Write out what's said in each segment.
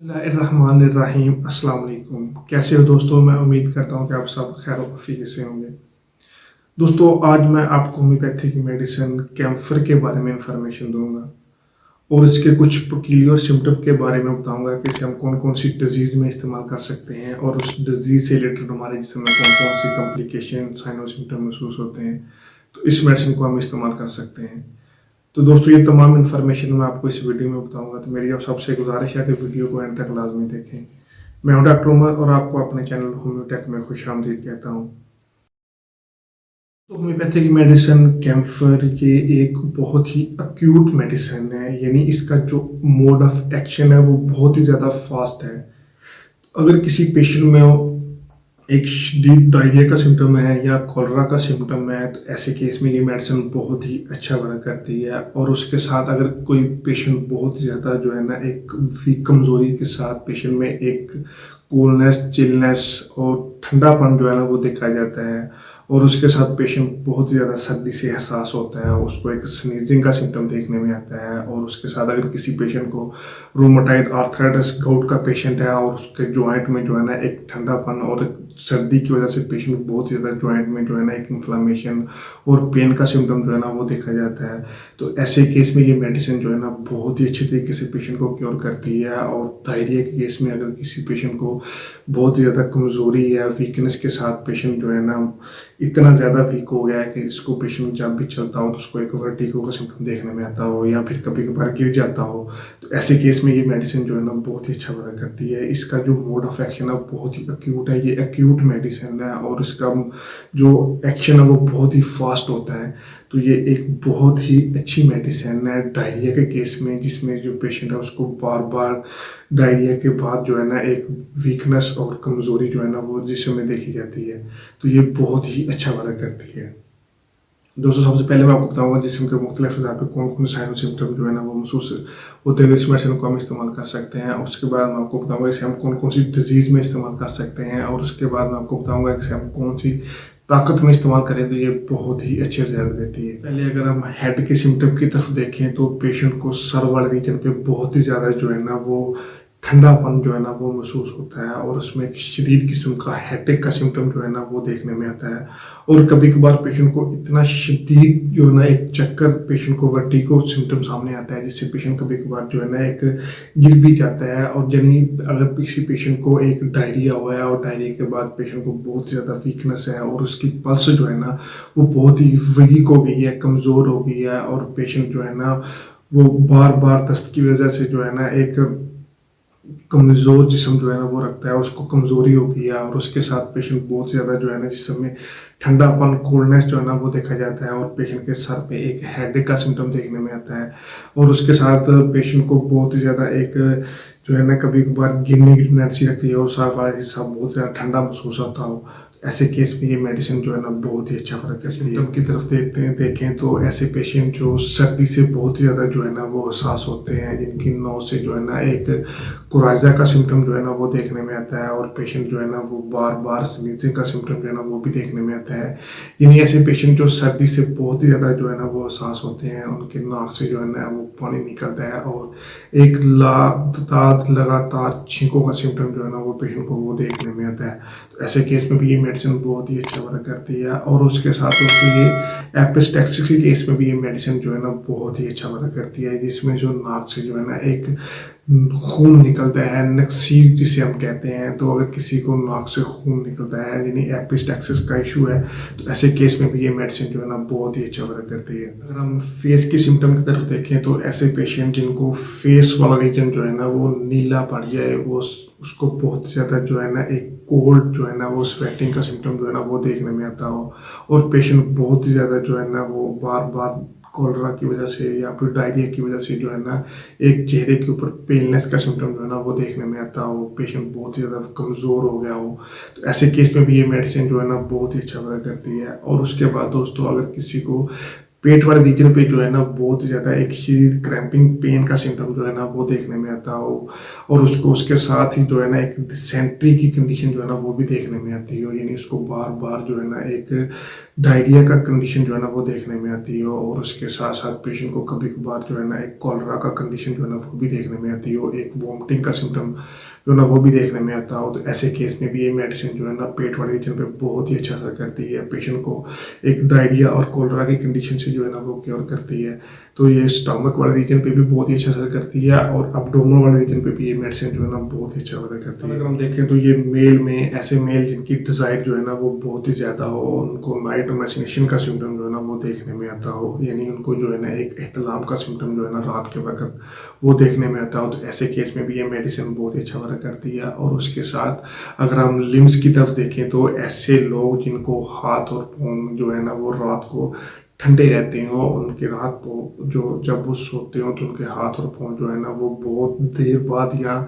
बिस्मिल्लाहिर्रहमानिर्रहीम। अस्सलाम वालेकुम। कैसे हो दोस्तों? मैं उम्मीद करता हूँ कि आप सब खैर वफीक से होंगे। दोस्तों, आज मैं आपको होम्योपैथी की मेडिसिन कैम्फर के बारे में इंफॉर्मेशन दूंगा और इसके कुछ पीक्यूलियर सिम्टम के बारे में बताऊंगा कि इसे हम कौन कौन सी डिजीज़ में इस्तेमाल कर सकते हैं और उस डिजीज़ से रिलेटेड हमारे जिसम में कौन कौन सी कॉम्प्लिकेशन साइन और सिम्टम महसूस होते हैं, तो इस मेडिसिन को हम इस्तेमाल कर सकते हैं। तो दोस्तों, ये तमाम इन्फॉर्मेशन मैं आपको इस वीडियो में बताऊंगा, तो मेरी आप सबसे गुजारिश है कि वीडियो को एंड तक लाजमी देखें। मैं हूं डॉक्टर उमर और आपको अपने चैनल होम्योटेक में खुशामदीद कहता हूं। तो होम्योपैथी की मेडिसिन कैम्फर ये एक बहुत ही अक्यूट मेडिसिन है, यानी इसका जो मोड ऑफ एक्शन है वो बहुत ही ज़्यादा फास्ट है। अगर किसी पेशेंट में एक शदीद डायरिया का सिम्टम है या कॉलरा का सिम्टम है, तो ऐसे केस में ये मेडिसिन बहुत ही अच्छा वर्क करती है। और उसके साथ अगर कोई पेशेंट बहुत ज़्यादा जो है ना एक वीक कमज़ोरी के साथ पेशेंट में एक कूलनेस, चिलनेस और ठंडापन जो है ना वो देखा जाता है, और उसके साथ पेशेंट बहुत ज़्यादा सर्दी से एहसास होता है, उसको एक स्नीजिंग का सिम्टम देखने में आता है। और उसके साथ अगर किसी पेशेंट को रूमेटॉइड आर्थराइटिस गाउट का पेशेंट है और उसके जॉइंट में जो है ना एक ठंडापन और सर्दी की वजह से पेशेंट बहुत ज़्यादा जॉइंट में जो है ना एक इन्फ्लामेशन और पेन का सिम्टम जो है ना वो देखा जाता है, तो ऐसे केस में ये मेडिसिन जो है ना बहुत ही अच्छी तरीके से पेशेंट को क्योर करती है। और डायरिया के केस में अगर किसी पेशेंट को बहुत ज़्यादा कमज़ोरी या वीकनेस के साथ पेशेंट जो है ना इतना ज़्यादा वीक हो गया है कि इसको पेशेंट जब भी चलता हो तो उसको एक वर्टिगो का सिम्टम देखने में आता हो या फिर कभी कभार गिर जाता हो, तो ऐसे केस में ये मेडिसिन जो है ना बहुत ही अच्छा वर्क करती है। इसका जो मोड ऑफ एक्शन है बहुत ही एक्यूट है, ये एक्यूट मेडिसिन है और इसका जो एक्शन है वो बहुत ही फास्ट होता है। तो ये एक बहुत ही अच्छी मेडिसिन है डायरिया के केस में, जिसमें जो पेशेंट है उसको बार बार डायरिया के बाद जो है ना एक वीकनेस और कमज़ोरी जो है ना वो जिसम में देखी जाती है, तो ये बहुत ही अच्छा वर्क करती है। दोस्तों, सबसे पहले मैं आपको बताऊंगा जिसम के मुख्तलिफ अज़ा पे कौन कौन से साइन और सिम्टम जो है ना वो महसूस होते हैं, इस मेडिसिन को हम इस्तेमाल कर सकते हैं। उसके बाद मैं आपको बताऊंगा इसे हम कौन कौन सी डिजीज़ में इस्तेमाल कर सकते हैं, और उसके बाद मैं आपको बताऊंगा इसे हम कौन सी ताकत में इस्तेमाल करें तो ये बहुत ही अच्छे रिजल्ट देती है। पहले अगर हम हेड के सिम्टम की तरफ देखें तो पेशेंट को सर वाले रीजन पे बहुत ही ज़्यादा जो है ना वो ठंडापन जो है ना वो महसूस होता है, और उसमें एक शदीद किस्म का हेडेक का सिम्टम जो है ना वो देखने में आता है। और कभी कभार पेशेंट को इतना शदीद जो है ना एक चक्कर, पेशेंट को वर्टिगो सिम्टम सामने आता है, जिससे पेशेंट कभी कभार जो है ना एक गिर भी जाता है। और यानी अगर किसी पेशेंट को एक डायरिया हुआ है और डायरिया के बाद पेशेंट को बहुत ज़्यादा वीकनेस है और उसकी पल्स जो है ना वो बहुत ही वीक हो गई है, कमज़ोर हो गई है, और पेशेंट जो है ना वो बार बार दस्त की वजह से जो है ना एक कमज़ोर जिस्म जो है ना वो रखता है, उसको कमज़ोरी हो गई है। और उसके साथ पेशेंट बहुत ज़्यादा जो है ना जिस्म में ठंडापन, कोल्डनेस जो है ना वो देखा जाता है, और पेशेंट के सर पे एक हेडेक का सिम्टम देखने में आता है। और उसके साथ पेशेंट को बहुत ही ज़्यादा एक जो है ना कभी कभार गिरने की टेंडेंसी रहती है और साफ वाला हिस्सा बहुत ज़्यादा ठंडा महसूस होता हो, ऐसे केस में ये मेडिसिन जो है ना बहुत ही अच्छा फर्क है। सिम्टम की तरफ देखें तो ऐसे पेशेंट जो सर्दी से बहुत ज़्यादा जो है ना वो हसास होते हैं, जिनकी नोज से जो है ना एक कोराइजा का सिम्टम जो है ना वो देखने में आता है, और पेशेंट जो है ना वो बार बार स्नीजिंग का सिम्टम जो है ना वो भी देखने में आता है। यानी ऐसे पेशेंट जो सर्दी से बहुत ही ज़्यादा जो है ना वो हसास होते हैं, उनके नाक से जो है ना वो पानी निकलता है और एक लगातार छींकों का सिम्टम जो है ना वो पेशेंट को वो देखने में आता है। तो ऐसे केस में भी ये मेडिसिन बहुत ही अच्छा वर्क करती है। और उसके साथ दोस्तों ये एपिस्टैक्सिस के केस में भी ये मेडिसिन जो है ना बहुत ही अच्छा वर्क करती है, जिसमें जो नाक से जो है ना एक खून निकलता है, नक्सीर जिसे हम कहते हैं। तो अगर किसी को नाक से खून निकलता है यानी एपिस्टैक्सिस का इशू है, तो ऐसे केस में भी ये मेडिसिन जो है ना बहुत ही अच्छा वर्क करती है। अगर हम फेस के सिम्टम की तरफ देखें तो ऐसे पेशेंट जिनको फेस वाला रीजन जो है ना वो नीला पड़ जाए, वो उसको बहुत ज़्यादा जो है ना एक कोल्ड जो है ना वो स्वेटिंग का सिम्टम जो है ना वो देखने में आता हो, और पेशेंट बहुत ही ज़्यादा जो है ना वो बार बार कॉलरा की वजह से या फिर डायरिया की वजह से जो है ना एक चेहरे के ऊपर पेलनेस का सिम्टम जो है ना वो देखने में आता हो, पेशेंट बहुत ही ज़्यादा कमज़ोर हो गया हो, तो ऐसे केस में भी ये मेडिसिन जो है ना बहुत ही अच्छा वर्क करती है। और उसके बाद दोस्तों अगर किसी को पेट वाले रीजन पे जो है ना बहुत ज़्यादा एक शदीद क्रैम्पिंग पेन का सिम्टम जो है ना वो देखने में आता हो, और उसको उसके साथ ही जो है ना एक डिसेंट्री की कंडीशन जो है ना वो भी देखने में आती हो, यानी उसको बार बार जो है ना एक डायरिया का कंडीशन जो है ना वो देखने में आती है, और उसके साथ साथ पेशेंट को कभी कभार जो है ना एक कॉलरा का कंडीशन जो है ना वो भी देखने में आती है, और एक वॉमिटिंग का सिम्टम जो है ना वो भी देखने में आता हो। तो ऐसे केस में भी ये मेडिसिन जो है ना पेट वाले रीजन पे बहुत ही अच्छा असर करती है, पेशेंट को एक डायरिया और कॉलरा की कंडीशन से जो है ना वो क्योर करती है। तो ये स्टमक वाले रीजन पे भी बहुत ही अच्छा असर करती है, और अब्डोमिनल वाले रीजन पे भी ये मेडिसिन जो है ना बहुत ही अच्छा असर करती है। अगर हम देखें तो ये मेल में, ऐसे मेल जिनकी डिजायर जो है ना वो बहुत ही ज़्यादा हो, उनको नाइट मैसिनेशन का सिम्टम जो है ना वो देखने में आता हो, यानी उनको जो है ना एक एहतलाम का सिम्टम जो है ना रात के वक्त वो देखने में आता हो, तो ऐसे केस में भी ये मेडिसिन बहुत ही अच्छा वर्क करती है। और उसके साथ अगर हम लिम्स की तरफ देखें तो ऐसे लोग जिनको हाथ और पाँव जो है ना वो रात को ठंडे रहते हो, उनके रात को जो जब वो सोते हो तो उनके हाथ और पाँव जो है ना वो बहुत देर बाद या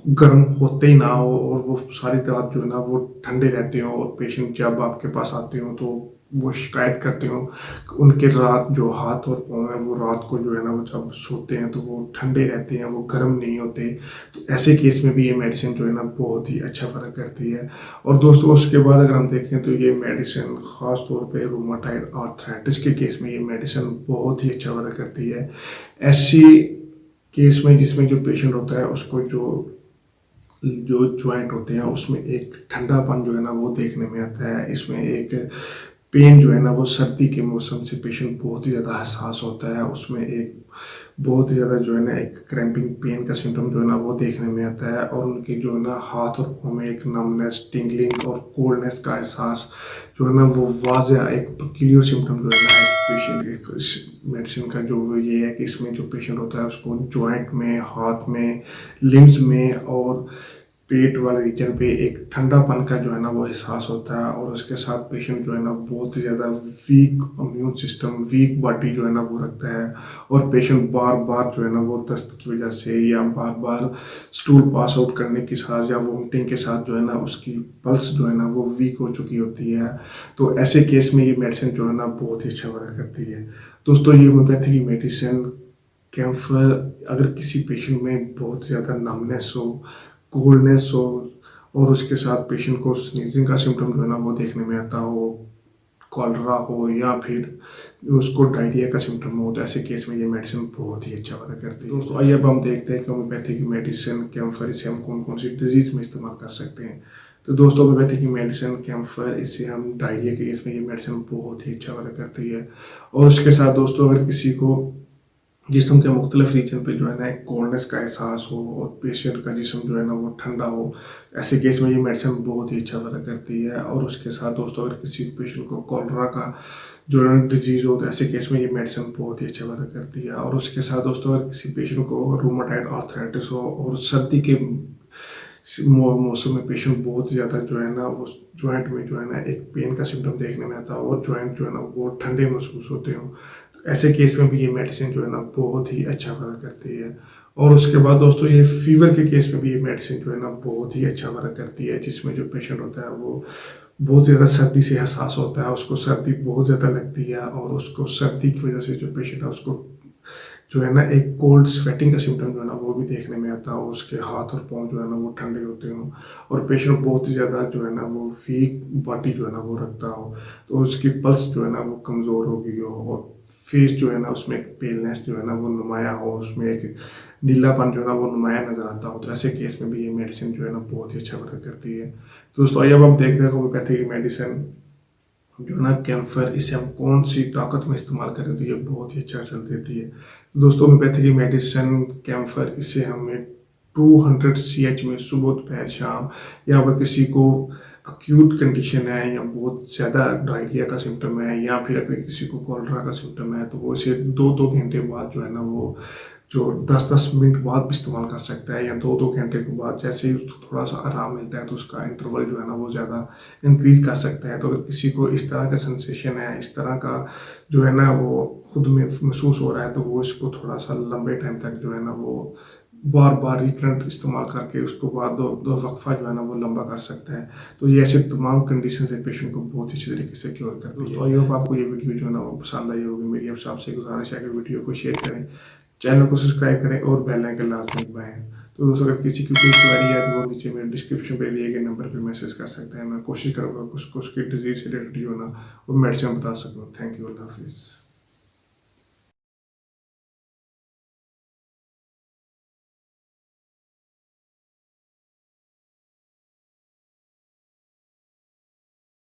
गर्म होते ही ना हो, और वो सारी रात जो है ना वो ठंडे रहते हो, और पेशेंट जब आपके पास आते हो तो वो शिकायत करते हो कि उनके रात जो हाथ और पाँव है वो रात को जो है ना वो जब सोते हैं तो वो ठंडे रहते हैं, वो गर्म नहीं होते। तो ऐसे केस में भी ये मेडिसिन जो है ना बहुत ही अच्छा फ़र्क करती है। और दोस्तों उसके बाद अगर हम देखें तो ये मेडिसिन ख़ास तौर पे रूमाटाइड आर्थराइटिस के केस में ये मेडिसिन बहुत ही अच्छा फ़र्क करती है। ऐसी केस में जिसमें जो पेशेंट होता है उसको जो जो ज्वाइंट होते हैं उसमें एक ठंडापन जो है ना वो देखने में आता है, इसमें एक पेन जो है ना वो सर्दी के मौसम से पेशेंट बहुत ही ज़्यादा हसास होता है, उसमें एक बहुत ही ज़्यादा जो है ना एक क्रैम्पिंग पेन का सिम्टम जो है ना वो देखने में आता है, और उनके जो है ना हाथ और पाँव में एक नमनेस, टिंगलिंग और कोल्डनेस का एहसास जो है ना वो वाज़ेह एक क्लियर सिम्टम जो है ना एक पेशेंट मेडिसिन का जो ये है कि इसमें जो पेशेंट होता है उसको जॉइंट में, हाथ में, लिम्स में और पेट वाले रीजन पे एक ठंडापन का जो है ना वो एहसास होता है, और उसके साथ पेशेंट जो है ना बहुत ही ज़्यादा weak immune system, weak body जो है ना वो रखता है, और पेशेंट बार बार जो है ना वो दस्त की वजह से या बार बार स्टूल पास आउट करने के साथ या वोमिटिंग के साथ जो है ना उसकी पल्स जो है ना वो वीक हो चुकी होती है। तो ऐसे केस में ये मेडिसिन जो है ना बहुत ही अच्छा वर्क करती है। दोस्तों ये होम्योपैथी की मेडिसिन कैम्फर अगर किसी पेशेंट में बहुत ज़्यादा नमनेस हो, कोल्डनेस हो, और उसके साथ पेशेंट को स्नीजिंग का सिम्टम जो है ना वो देखने में आता हो, कॉलरा हो या फिर उसको डायरिया का सिम्टम हो, तो ऐसे केस में ये मेडिसिन बहुत ही अच्छा वर्क करती है। दोस्तों आइए अब हम देखते हैं कि होम्योपैथी की मेडिसिन कैम्फर इसे हम कौन कौन सी डिजीज़ में इस्तेमाल कर सकते हैं। तो दोस्तों होम्योपैथी की मेडिसिन कैम्फर, इसे हम डायरिया के केस में ये मेडिसिन बहुत ही अच्छा वर्क करती है। और उसके साथ दोस्तों अगर किसी को जिस्म के मुख्तलिफ रीजन पे जो है ना एक कोल्डनेस का एहसास हो और पेशेंट का जिस्म जो है ना वो ठंडा हो, ऐसे केस में ये मेडिसिन बहुत ही अच्छा वर्क करती है। और उसके साथ दोस्तों अगर किसी पेशेंट को कॉलरा का जो है डिजीज़ हो तो ऐसे केस में ये मेडिसिन बहुत ही अच्छा वर्क करती है। और उसके साथ दोस्तों अगर किसी पेशेंट को रूमाटाइड आर्थराइटिस हो और सर्दी के मौसम में पेशेंट बहुत ज़्यादा जो है ना वो जॉइंट में जो है ना एक पेन का सिम्टम देखने में आता है और जॉइंट जो है ना वो ठंडे महसूस होते हो, तो ऐसे केस में भी ये मेडिसिन जो है ना बहुत ही अच्छा वर्क करती है। और उसके बाद दोस्तों ये फीवर के केस में भी ये मेडिसिन जो है ना बहुत ही अच्छा वर्क करती है, जिसमें जो पेशेंट होता है वो बहुत ज़्यादा सर्दी से एहसास होता है, उसको सर्दी बहुत ज़्यादा लगती है, और उसको सर्दी की वजह से जो पेशेंट है उसको जो है ना एक कोल्ड स्वेटिंग का सिम्टम जो है ना वो भी देखने में आता हो, उसके हाथ और पाँव जो है ना वो ठंडे होते हो, और पेशेंट बहुत ही ज़्यादा जो है ना वो वीक बॉडी जो है ना वो रखता हो, तो उसकी पल्स जो है ना वो कमज़ोर हो गई हो, और फेस जो है ना उसमें एक पेलनेस जो है ना वो नुमाया हो, उसमें एक नीलापन जो है ना वो नुमाया नज़र आता हो, तो ऐसे केस में भी ये मेडिसिन जो है ना बहुत ही अच्छा वर्क करती है। तो दोस्तों आइए अब हम देखते हैं होम्योपैथी की मेडिसिन जो ना कैम्फर, इसे हम कौन सी ताकत में इस्तेमाल करें तो ये बहुत ही अच्छा रिजल्ट देती है। दोस्तों होम्योपैथी की मेडिसिन कैम्फर, इसे हमें 200 CH में सुबह दोपहर शाम, या अगर किसी को अक्यूट कंडीशन है या बहुत ज़्यादा डायरिया का सिम्टम है या फिर अगर किसी को कॉलरा का सिम्टम है तो वो इसे 2-2 घंटे बाद जो है ना वो जो 10-10 मिनट बाद भी इस्तेमाल कर सकता है, या 2-2 घंटे के बाद जैसे ही उसको थोड़ा सा आराम मिलता है तो उसका इंटरवल जो है ना वो ज़्यादा इंक्रीज़ कर सकता है। तो अगर किसी को इस तरह का सेंसेशन है, इस तरह का जो है ना वो खुद में महसूस हो रहा है, तो वो इसको थोड़ा सा लंबे टाइम तक जो है ना वो बार बार रिकरेंट इस्तेमाल करके उसको बाद दो वक्फा जो है ना वो लंबा कर सकता है। तो ये ऐसे तमाम कंडीशन से पेशेंट को बहुत अच्छी तरीके से क्योर करती है। दोस्तों आई होप आपको ये वीडियो जो है ना वो पसंद आई होगी। मेरी आपसे गुजारिश है कि वीडियो को शेयर करें, चैनल को सब्सक्राइब करें और बेल आइकन लाजमी दबाएं। तो दोस्तों अगर किसी की कोई क्वेरी है तो वो नीचे मेरे डिस्क्रिप्शन पे दिए गए नंबर पे मैसेज कर सकते हैं। मैं कोशिश करूँगा उसकी डिजीज़ से रिलेटेड जो है ना वो मेडिसिन बता सकूँ। थैंक यू, अल्लाह हाफिज़।